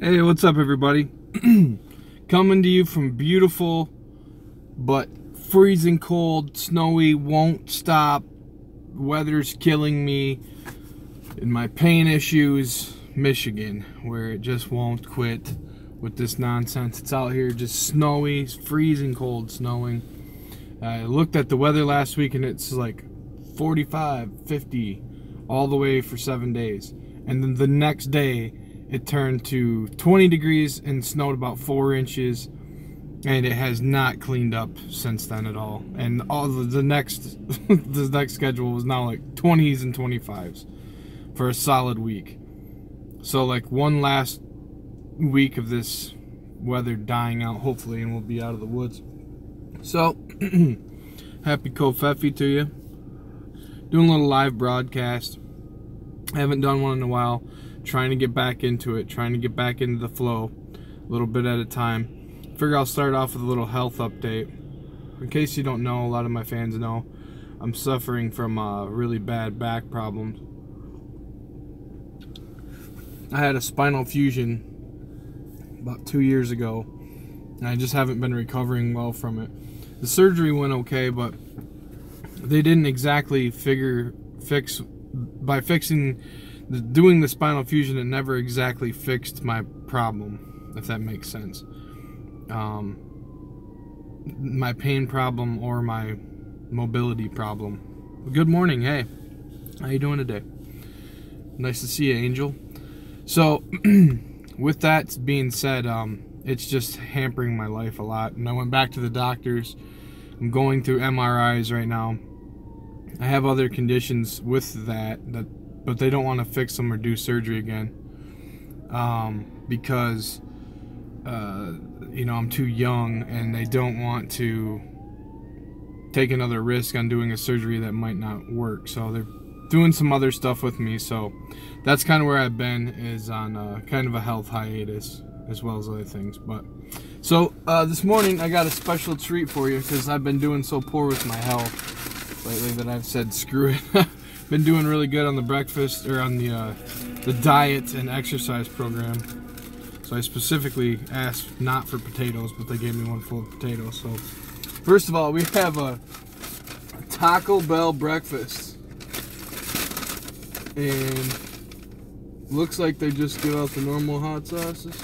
Hey, what's up everybody? Coming to you from beautiful but freezing cold, snowy, won't stop, weather's killing me, and my pain issues, Michigan, where it just won't quit with this nonsense. It's out here just snowy, freezing cold, snowing. I looked at the weather last week and it's like 45, 50 all the way for 7 days. And then the next day it turned to 20 degrees and snowed about 4 inches, and it has not cleaned up since then at all. And all the next the next schedule was now like 20s and 25s for a solid week. So like one last week of this weather dying out, hopefully, and we'll be out of the woods. So happy Kofefi to you. Doing a little live broadcast. I haven't done one in a while. Trying to get back into it, trying to get back into the flow a little bit at a time. Figure I'll start off with a little health update. In case you don't know, a lot of my fans know, I'm suffering from really bad back problems. I had a spinal fusion about 2 years ago, and I just haven't been recovering well from it. The surgery went okay, but they didn't exactly doing the spinal fusion, it never exactly fixed my problem, if that makes sense. My pain problem or my mobility problem. Good morning, hey. How you doing today? Nice to see you, Angel. So, with that being said, it's just hampering my life a lot. And I went back to the doctors. I'm going through MRIs right now. I have other conditions with that but they don't want to fix them or do surgery again, because you know, I'm too young, and they don't want to take another risk on doing a surgery that might not work. So they're doing some other stuff with me. So that's kind of where I've been, is on kind of a health hiatus as well as other things. But so this morning I got a special treat for you, because I've been doing so poor with my health lately that I've said screw it. Been doing really good on the breakfast, or on the diet and exercise program. So I specifically asked not for potatoes, but they gave me one full of potatoes. So first of all, we have a Taco Bell breakfast, and looks like they just give out the normal hot sauces.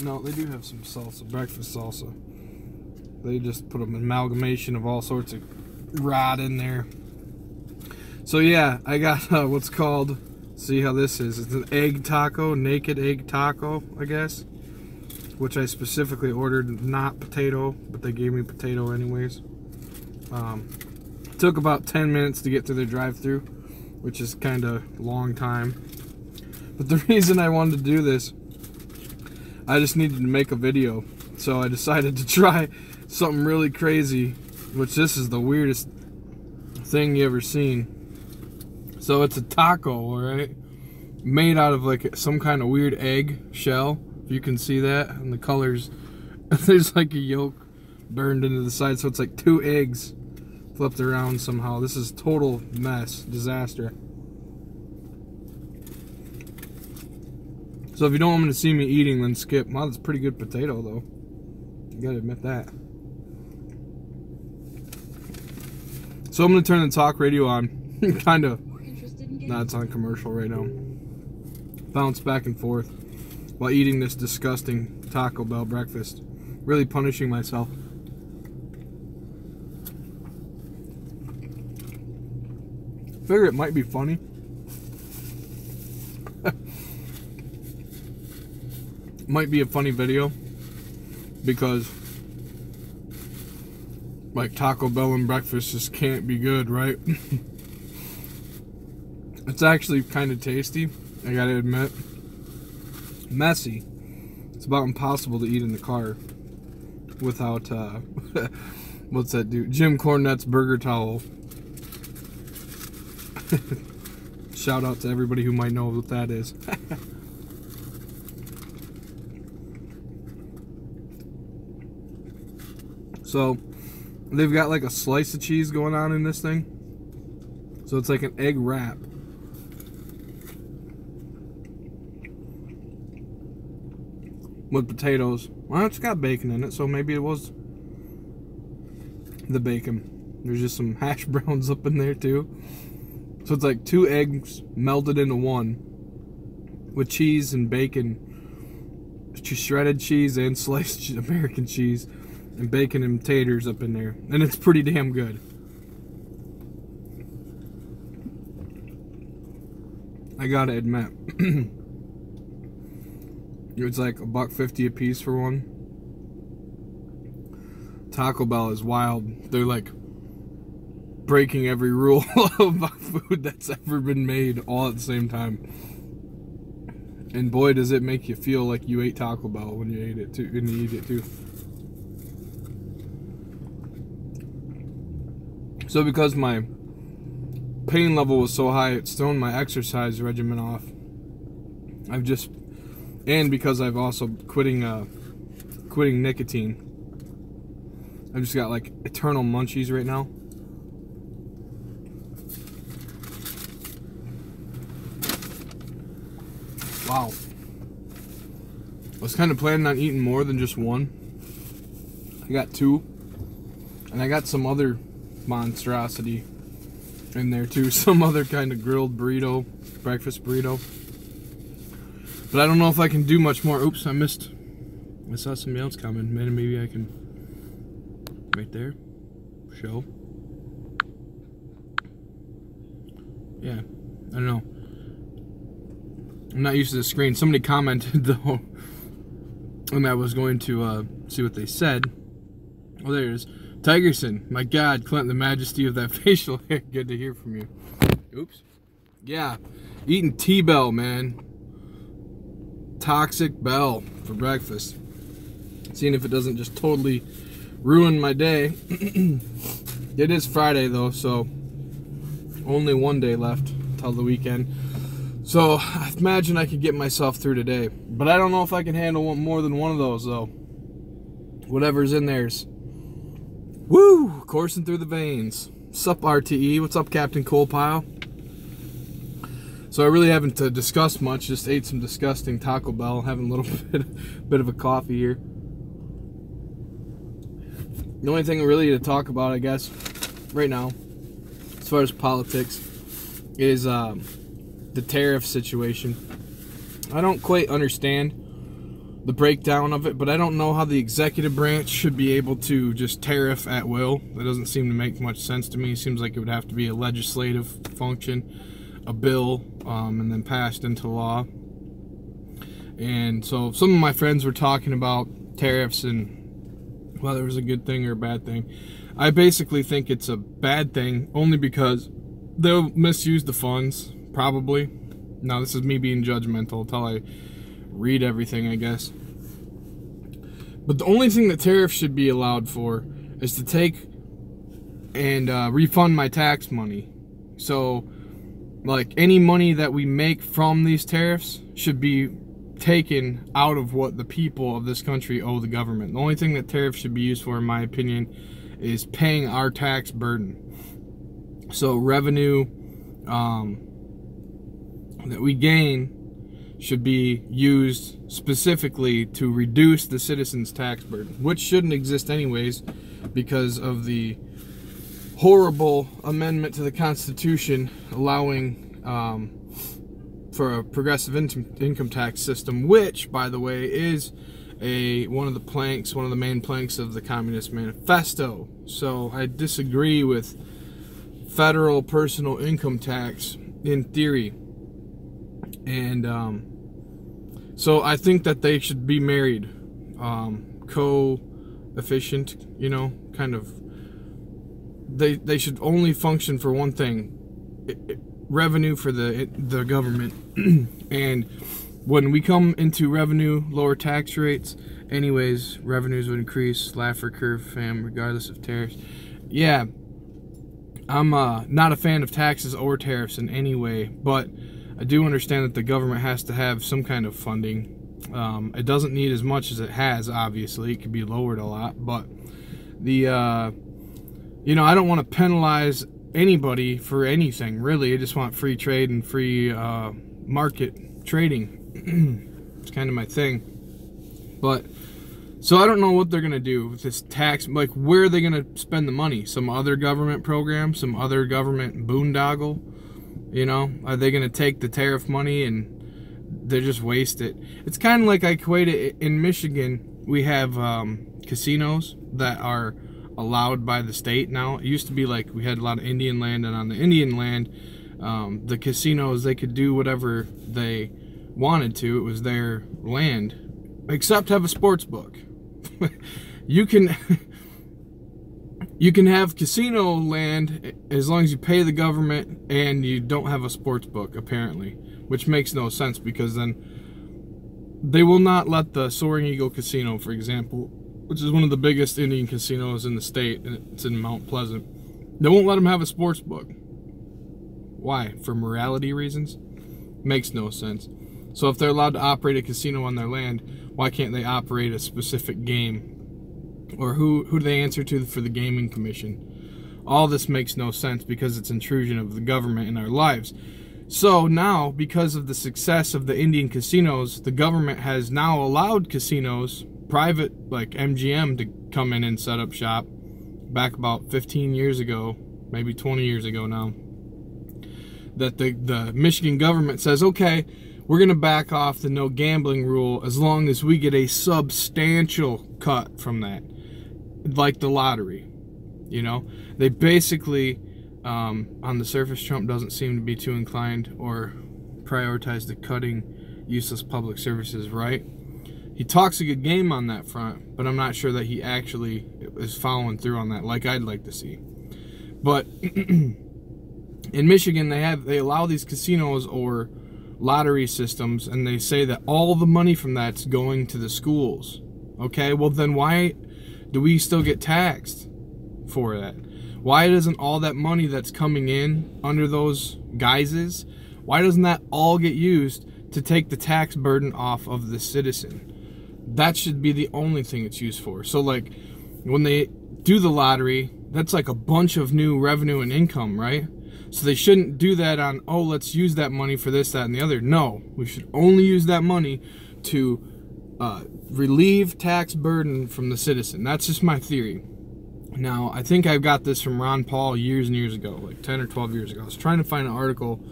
No, they do have some salsa, breakfast salsa. They just put an amalgamation of all sorts of rot in there. So yeah, I got what's called, see how this is, it's an egg taco, naked egg taco, I guess, which I specifically ordered not potato, but they gave me potato anyways. Took about 10 minutes to get through the drive-thru, which is kind of long time. But the reason I wanted to do this, I just needed to make a video, so I decided to try something really crazy, which this is the weirdest thing you ever seen. So it's a taco, alright, made out of like some kind of weird egg shell, if you can see that, and the colors, there's like a yolk burned into the side, so it's like 2 eggs flipped around somehow. This is total mess, disaster. So if you don't want to see me eating, then skip. Wow, that's a pretty good potato though, you gotta admit that. So I'm gonna turn the talk radio on, kind of. Nah, it's on commercial right now. Bounce back and forth while eating this disgusting Taco Bell breakfast. Really punishing myself. Figure it might be funny. Might be a funny video, because like Taco Bell and breakfast just can't be good, right? It's actually kind of tasty, I gotta admit. Messy. It's about impossible to eat in the car without, what's that dude? Jim Cornette's burger towel. Shout out to everybody who might know what that is. So, they've got like a slice of cheese going on in this thing. So it's like an egg wrap. with potatoes. Well, it's got bacon in it, so maybe it was the bacon. There's just some hash browns up in there too. So it's like 2 eggs melted into one with cheese and bacon, shredded cheese and sliced American cheese, and bacon and taters up in there. And it's pretty damn good. I gotta admit. It's like $1.50 a piece for one. Taco Bell is wild. They're like breaking every rule about food that's ever been made all at the same time. And boy, does it make you feel like you ate Taco Bell when you ate it too, and you eat it too. So because my pain level was so high, it's thrown my exercise regimen off. And because I've also quitting nicotine, I've just got like eternal munchies right now. Wow. I was kind of planning on eating more than just one. I got 2. And I got some other monstrosity in there too. Some other kind of grilled burrito, breakfast burrito. But I don't know if I can do much more. Oops, I saw somebody else coming. Maybe I can, right there, show. Yeah, I don't know. I'm not used to the screen. Somebody commented though, and I was going to see what they said. Oh, there it is. Tigerson, my God, Clint, the majesty of that facial hair. Good to hear from you. Oops. Yeah, eating T-Bell, man. Toxic Bell for breakfast. Seeing if it doesn't just totally ruin my day. It is Friday though, so only one day left till the weekend. So I imagine I could get myself through today. But I don't know if I can handle more than one of those though. Whatever's in there's. Woo! Coursing through the veins. What's up, RTE? What's up, Captain Coalpile? So I really haven't discussed much. Just ate some disgusting Taco Bell. Having a little bit of a coffee here. The only thing really to talk about, I guess, right now, as far as politics, is the tariff situation. I don't quite understand the breakdown of it, but I don't know how the executive branch should be able to just tariff at will. That doesn't seem to make much sense to me. It seems like it would have to be a legislative function, a bill, and then passed into law. And so some of my friends were talking about tariffs and whether it was a good thing or a bad thing. I basically think it's a bad thing, only because they'll misuse the funds, probably. Now, this is me being judgmental until I read everything, I guess. But the only thing that tariffs should be allowed for is to take and refund my tax money. So, like, any money that we make from these tariffs should be taken out of what the people of this country owe the government. The only thing that tariffs should be used for, in my opinion, is paying our tax burden. So revenue that we gain should be used specifically to reduce the citizens' tax burden, which shouldn't exist anyways because of the horrible amendment to the Constitution allowing for a progressive income tax system, which, by the way, is one of the main planks of the Communist Manifesto. So I disagree with federal personal income tax in theory. And so I think that they should be married, co-efficient, you know, kind of. They should only function for one thing: revenue for the government. And when we come into revenue, lower tax rates, anyways, revenues would increase. Laffer curve, fam, regardless of tariffs. Yeah, I'm not a fan of taxes or tariffs in any way, but I do understand that the government has to have some kind of funding. It doesn't need as much as it has, obviously. It could be lowered a lot, but the you know, I don't want to penalize anybody for anything, really. I just want free trade and free market trading. It's kind of my thing. But so I don't know what they're gonna do with this tax. Like, where are they gonna spend the money? Some other government program, some other government boondoggle? You know, are they gonna take the tariff money and they just waste it? It's kind of like I equate it in Michigan. We have casinos that are allowed by the state now. It used to be like we had a lot of Indian land, and on the Indian land, the casinos, they could do whatever they wanted to. It was their land, except have a sports book. you can have casino land as long as you pay the government and you don't have a sports book, apparently, which makes no sense, because then they will not let the Soaring Eagle Casino, for example, which is one of the biggest Indian casinos in the state, and it's in Mount Pleasant, they won't let them have a sports book. Why? For morality reasons? Makes no sense. So if they're allowed to operate a casino on their land, why can't they operate a specific game? Or who do they answer to for the gaming commission? All this makes no sense because it's intrusion of the government in our lives. So now, because of the success of the Indian casinos, the government has now allowed casinos, private like MGM, to come in and set up shop. Back about 15 years ago, maybe 20 years ago now, that the Michigan government says, okay, we're going to back off the no gambling rule as long as we get a substantial cut from that. Like the lottery, you know? They basically, on the surface, Trump doesn't seem to be too inclined or prioritize the cutting useless public services, right? He talks a good game on that front, but I'm not sure that he actually is following through on that like I'd like to see. But in Michigan, they allow these casinos or lottery systems, and they say that all the money from that's going to the schools. Okay, well then why do we still get taxed for that? Why doesn't all that money that's coming in under those guises, why doesn't that all get used to take the tax burden off of the citizen? That should be the only thing it's used for. So like when they do the lottery, that's like a bunch of new revenue and income, right? So they shouldn't do that on, oh, let's use that money for this, that, and the other. No, we should only use that money to relieve tax burden from the citizen. That's just my theory. Now, I think I got this from Ron Paul years and years ago, like 10 or 12 years ago. I was trying to find an article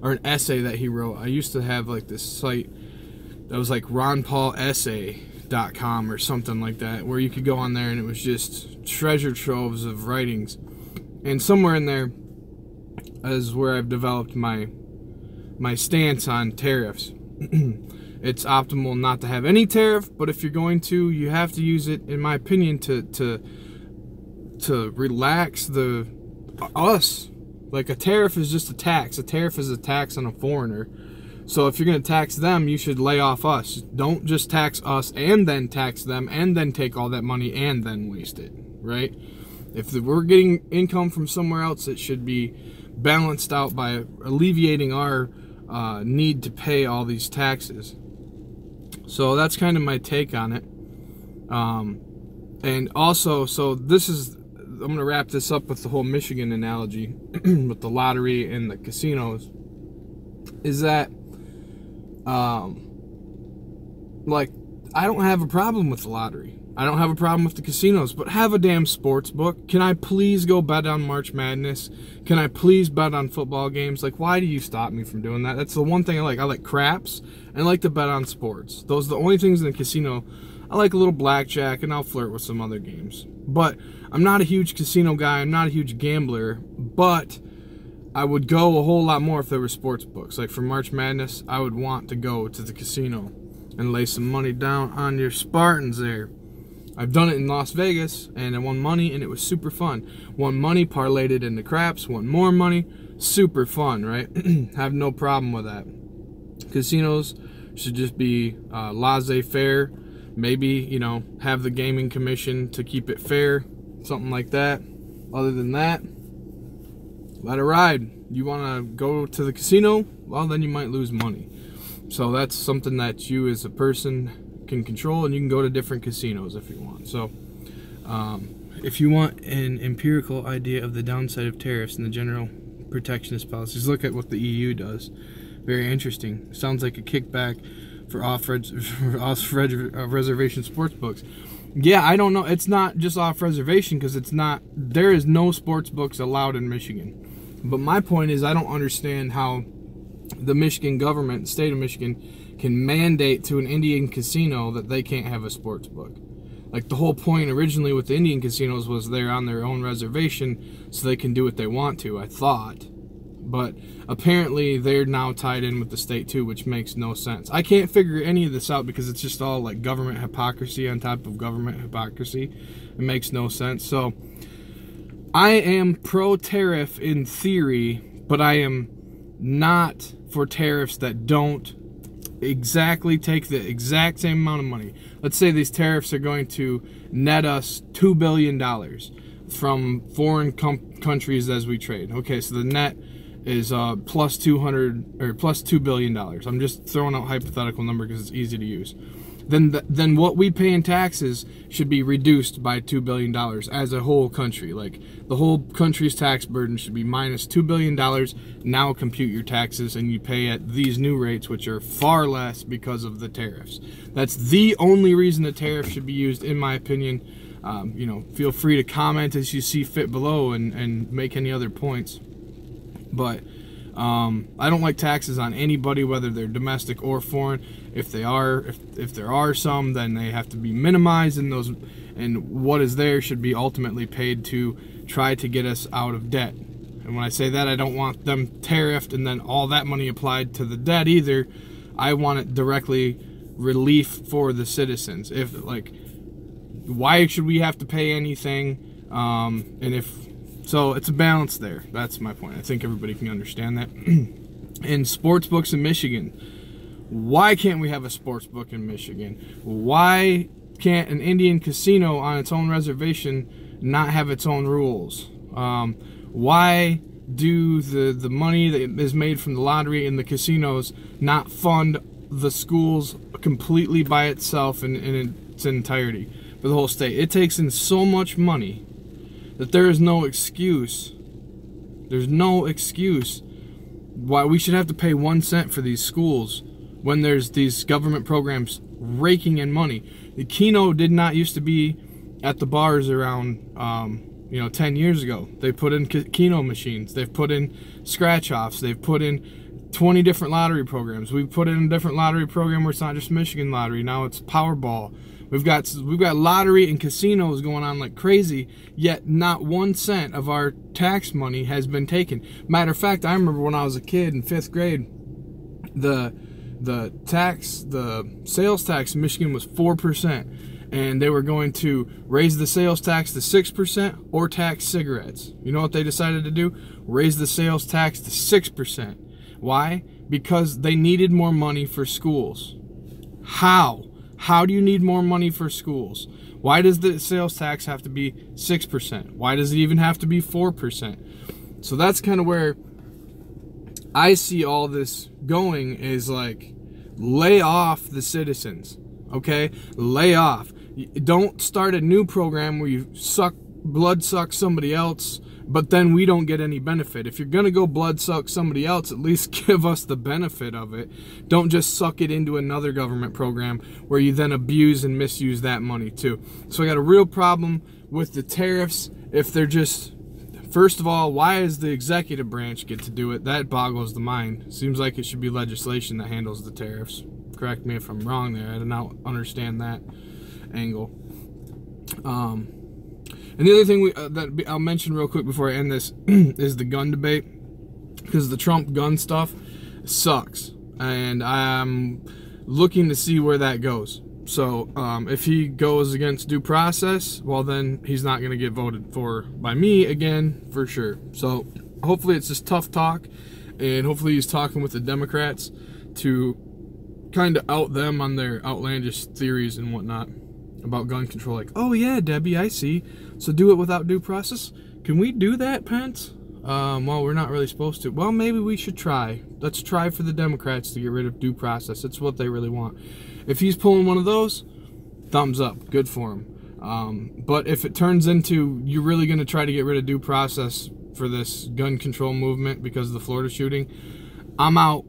or an essay that he wrote. I used to have like this site that was like ronpaulessay.com or something like that, where you could go on there and it was just treasure troves of writings. And somewhere in there is where I've developed my stance on tariffs. It's optimal not to have any tariff, but if you're going to, you have to use it, in my opinion, to relax us. Like, a tariff is just a tax. A tariff is a tax on a foreigner. So if you're going to tax them, you should lay off us. Don't just tax us and then tax them and then take all that money and then waste it, right? If we're getting income from somewhere else, it should be balanced out by alleviating our need to pay all these taxes. So that's kind of my take on it. And also, so this is, I'm going to wrap this up with the whole Michigan analogy with the lottery and the casinos, is that like, I don't have a problem with the lottery. I don't have a problem with the casinos, but have a damn sports book. Can I please go bet on March Madness? Can I please bet on football games? Like, why do you stop me from doing that? That's the one thing I like. I like craps, and I like to bet on sports. Those are the only things in the casino. I like a little blackjack, and I'll flirt with some other games. But I'm not a huge casino guy. I'm not a huge gambler, but I would go a whole lot more if there were sports books. Like for March Madness, I would want to go to the casino and lay some money down on your Spartans there. I've done it in Las Vegas, and I won money, and it was super fun. Won money, parlayed it into craps, won more money, super fun, right? Have no problem with that. Casinos should just be laissez-faire. Maybe, you know, have the gaming commission to keep it fair, something like that. Other than that, let it ride. You want to go to the casino? Well, then you might lose money. So that's something that you as a person can control, and you can go to different casinos if you want. So if you want an empirical idea of the downside of tariffs and the general protectionist policies, look at what the EU does. Very interesting. Sounds like a kickback for off-reservation sports books. Yeah, I don't know. It's not just off-reservation because it's not. There is no sports books allowed in Michigan. But my point is, I don't understand how the Michigan government, state of Michigan, can mandate to an Indian casino that they can't have a sports book. Like, the whole point originally with the Indian casinos was they're on their own reservation so they can do what they want to, I thought. But apparently they're now tied in with the state too, which makes no sense. I can't figure any of this out because it's just all like government hypocrisy on top of government hypocrisy. It makes no sense. So I am pro-tariff in theory, but I am not for tariffs that don't exactly take the exact same amount of money. Let's say these tariffs are going to net us $2 billion from foreign countries as we trade. Okay, so the net is plus $2 billion. I'm just throwing out a hypothetical number because it's easy to use. Then what we pay in taxes should be reduced by $2 billion as a whole country. Like, the whole country's tax burden should be minus $2 billion. Now compute your taxes and you pay at these new rates, which are far less because of the tariffs. That's the only reason the tariff should be used, in my opinion. You know, feel free to comment as you see fit below and make any other points. But I don't like taxes on anybody, whether they're domestic or foreign. If there are some, then they have to be minimized, and what is there should be ultimately paid to try to get us out of debt. And when I say that, I don't want them tariffed and then all that money applied to the debt either. I want it directly relief for the citizens. If, like, why should we have to pay anything? So it's a balance there. That's my point. I think everybody can understand that. In sports books in Michigan, why can't we have a sports book in Michigan? Why can't an Indian casino on its own reservation not have its own rules? Why do the money that is made from the lottery and the casinos not fund the schools completely by itself in its entirety for the whole state? It takes in so much money that there is no excuse. There's no excuse why we should have to pay 1 cent for these schools when there's these government programs raking in money. The Keno did not used to be at the bars around 10 years ago. They put in Keno machines. They've put in scratch-offs. They've put in 20 different lottery programs. We've put in a different lottery program where it's not just Michigan Lottery. Now it's Powerball. We've got lottery and casinos going on like crazy, yet not 1 cent of our tax money has been taken. Matter of fact, I remember when I was a kid in 5th grade, the sales tax in Michigan was 4%, and they were going to raise the sales tax to 6% or tax cigarettes. You know what they decided to do? Raise the sales tax to 6%. Why? Because they needed more money for schools. How? How do you need more money for schools? Why does the sales tax have to be 6%? Why does it even have to be 4%? So that's kind of where I see all this going, is like, lay off the citizens, okay? Lay off. Don't start a new program where you blood suck somebody else, but then we don't get any benefit. If you're gonna go blood suck somebody else, at least give us the benefit of it. Don't just suck it into another government program where you then abuse and misuse that money too. So I got a real problem with the tariffs. If they're just, first of all, why does the executive branch get to do it? That boggles the mind. Seems like it should be legislation that handles the tariffs. Correct me if I'm wrong there. I do not understand that angle. And the other thing that I'll mention real quick before I end this is the gun debate, because the Trump gun stuff sucks, and I'm looking to see where that goes. So if he goes against due process, well, then he's not going to get voted for by me again for sure. So hopefully it's just tough talk, and hopefully he's talking with the Democrats to kind of out them on their outlandish theories and whatnot about gun control. Like, oh yeah, Debbie, I see. So do it without due process? Can we do that, Pence? Well, we're not really supposed to. Well, maybe we should try. Let's try for the Democrats to get rid of due process. It's what they really want. If he's pulling one of those, thumbs up. Good for him. But if it turns into you're really going to try to get rid of due process for this gun control movement because of the Florida shooting, I'm out.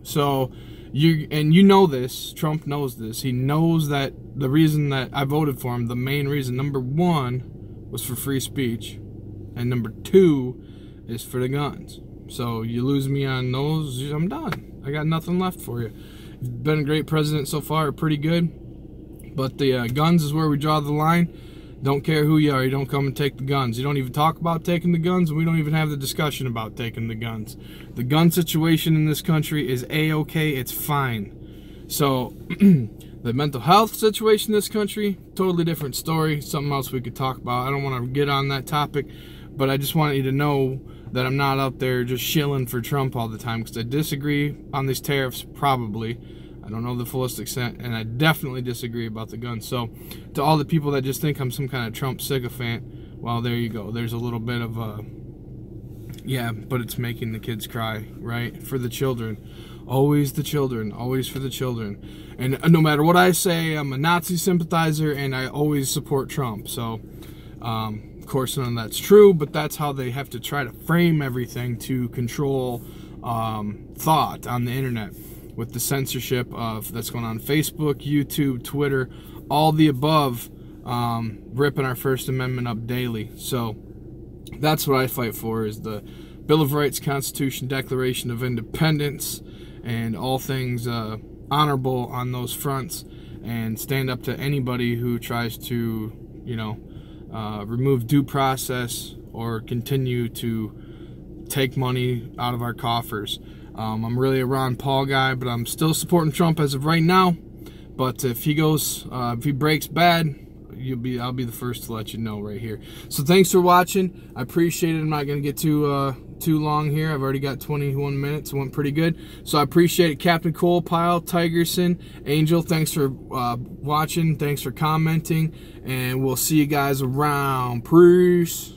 So you know this, Trump knows this. He knows that the reason that I voted for him, the main reason, number one, was for free speech, and number two is for the guns. So you lose me on those, I'm done. I got nothing left for you. You've been a great president so far, pretty good. But the guns is where we draw the line. Don't care who you are, you don't come and take the guns. You don't even talk about taking the guns, and we don't even have the discussion about taking the guns. The gun situation in this country is A-okay, it's fine. So, the mental health situation in this country, totally different story. Something else we could talk about. I don't want to get on that topic, but I just want you to know that I'm not out there just shilling for Trump all the time, because I disagree on these tariffs, probably. I don't know the fullest extent, and I definitely disagree about the guns. So, to all the people that just think I'm some kind of Trump sycophant, well, there you go. There's a little bit of yeah, but it's making the kids cry, right? For the children. Always the children. Always for the children. And no matter what I say, I'm a Nazi sympathizer, and I always support Trump. So, of course, none of that's true, but that's how they have to try to frame everything to control thought on the internet. With the censorship that's going on Facebook, YouTube, Twitter, all the above, ripping our First Amendment up daily. So that's what I fight for, is the Bill of Rights, Constitution, Declaration of Independence, and all things honorable on those fronts, and stand up to anybody who tries to, you know, remove due process or continue to take money out of our coffers. I'm really a Ron Paul guy, but I'm still supporting Trump as of right now. But if he goes, if he breaks bad, I'll be the first to let you know right here. So thanks for watching. I appreciate it. I'm not gonna get too long here. I've already got 21 minutes. It went pretty good. So I appreciate it, Captain Colepile, Tigerson, Angel. Thanks for watching. Thanks for commenting, and we'll see you guys around. Peace.